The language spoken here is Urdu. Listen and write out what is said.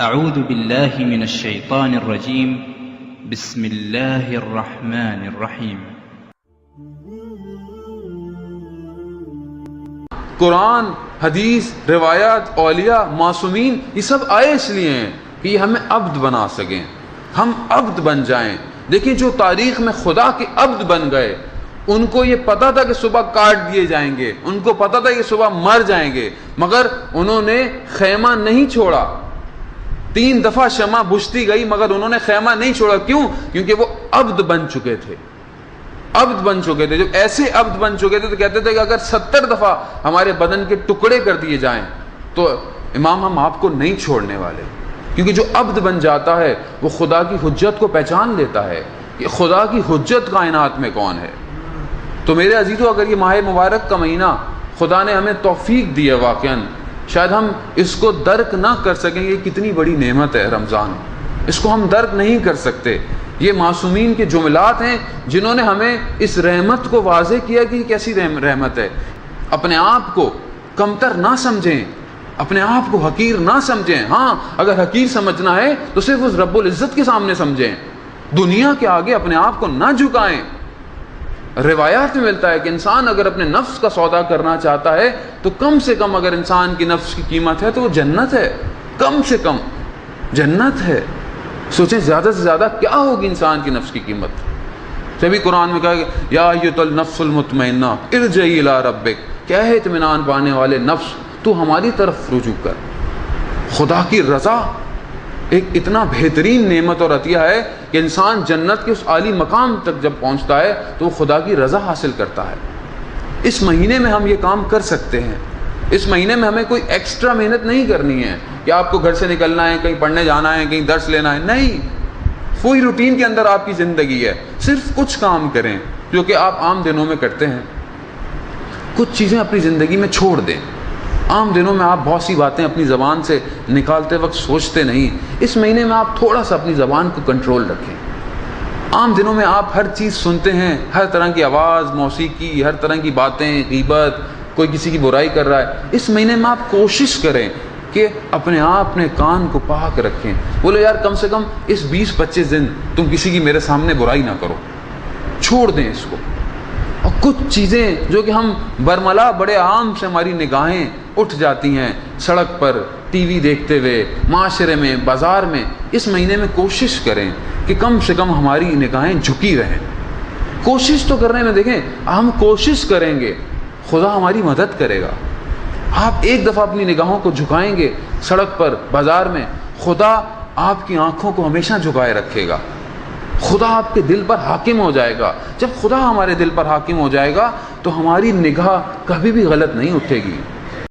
اعوذ باللہ من الشیطان الرجیم بسم اللہ الرحمن الرحیم۔ قرآن، حدیث، روایات، اولیاء، معصومین، یہ سب آئے اس لیے ہیں کہ یہ ہمیں عبد بنا سکیں، ہم عبد بن جائیں۔ دیکھیں جو تاریخ میں خدا کے عبد بن گئے، ان کو یہ پتا تھا کہ صبح کاٹ دیے جائیں گے، ان کو پتا تھا کہ صبح مر جائیں گے، مگر انہوں نے خیمہ نہیں چھوڑا۔ 3 دفعہ شمع بجھتی گئی مگر انہوں نے خیمہ نہیں چھوڑا۔ کیوں؟ کیونکہ وہ عبد بن چکے تھے، عبد بن چکے تھے۔ جب ایسے عبد بن چکے تھے تو کہتے تھے کہ اگر 70 دفعہ ہمارے بدن کے ٹکڑے کر دیے جائیں تو امام ہم آپ کو نہیں چھوڑنے والے، کیونکہ جو عبد بن جاتا ہے وہ خدا کی حجت کو پہچان لیتا ہے کہ خدا کی حجت کائنات میں کون ہے۔ تو میرے عزیزو، اگر یہ ماہ مبارک کا مہینہ خدا نے ہمیں توفیق دی ہے، واقعاً شاید ہم اس کو درک نہ کر سکیں، یہ کتنی بڑی نعمت ہے رمضان، اس کو ہم درک نہیں کر سکتے۔ یہ معصومین کے جملات ہیں جنہوں نے ہمیں اس رحمت کو واضح کیا کہ یہ کیسی رحمت ہے۔ اپنے آپ کو کمتر نہ سمجھیں، اپنے آپ کو حقیر نہ سمجھیں۔ ہاں، اگر حقیر سمجھنا ہے تو صرف اس رب العزت کے سامنے سمجھیں، دنیا کے آگے اپنے آپ کو نہ جھکائیں۔ روایات میں ملتا ہے کہ انسان اگر اپنے نفس کا سودا کرنا چاہتا ہے تو کم سے کم اگر انسان کی نفس کی قیمت ہے تو وہ جنت ہے، کم سے کم جنت ہے۔ سوچیں زیادہ سے زیادہ کیا ہوگی انسان کی نفس کی قیمت۔ تبھی قرآن میں کہا کہ یا ایھا النفس المطمئنہ ارجعی الی ربک، کیا ہے اطمینان پانے والے نفس، تو ہماری طرف رجوع کر۔ خدا کی رضا ایک اتنا بہترین نعمت اور عطیہ ہے کہ انسان جنت کے اس عالی مقام تک جب پہنچتا ہے تو وہ خدا کی رضا حاصل کرتا ہے۔ اس مہینے میں ہم یہ کام کر سکتے ہیں۔ اس مہینے میں ہمیں کوئی ایکسٹرا محنت نہیں کرنی ہے کہ آپ کو گھر سے نکلنا ہے، کہیں پڑھنے جانا ہے، کہیں درس لینا ہے، نہیں، وہی روٹین کے اندر آپ کی زندگی ہے۔ صرف کچھ کام کریں جو کہ آپ عام دنوں میں کرتے ہیں، کچھ چیزیں اپنی زندگی میں چھوڑ دیں۔ عام دنوں میں آپ بہت سی باتیں اپنی زبان سے نکالتے وقت سوچتے نہیں، اس مہینے میں آپ تھوڑا سا اپنی زبان کو کنٹرول رکھیں۔ عام دنوں میں آپ ہر چیز سنتے ہیں، ہر طرح کی آواز، موسیقی، ہر طرح کی باتیں، غیبت، کوئی کسی کی برائی کر رہا ہے۔ اس مہینے میں آپ کوشش کریں کہ اپنے آپ اپنے کان کو پاک رکھیں۔ بولے یار کم سے کم اس 20-25 دن تم کسی کی میرے سامنے برائی نہ کرو، چھوڑ دیں اس کو۔ اور کچھ چیزیں جو کہ ہم برملا بڑے عام سے ہماری نگاہیں اٹھ جاتی ہیں، سڑک پر، ٹی وی دیکھتے ہوئے، معاشرے میں، بازار میں، اس مہینے میں کوشش کریں کہ کم سے کم ہماری نگاہیں جھکی رہیں۔ کوشش تو کرنے میں دیکھیں، ہم کوشش کریں گے خدا ہماری مدد کرے گا۔ آپ ایک دفعہ اپنی نگاہوں کو جھکائیں گے سڑک پر، بازار میں، خدا آپ کی آنکھوں کو ہمیشہ جھکائے رکھے گا۔ خدا آپ کے دل پر حاکم ہو جائے گا۔ جب خدا ہمارے دل پر حاکم ہو جائے گا تو ہماری نگاہ کبھی بھی غلط نہیں اٹھے گی۔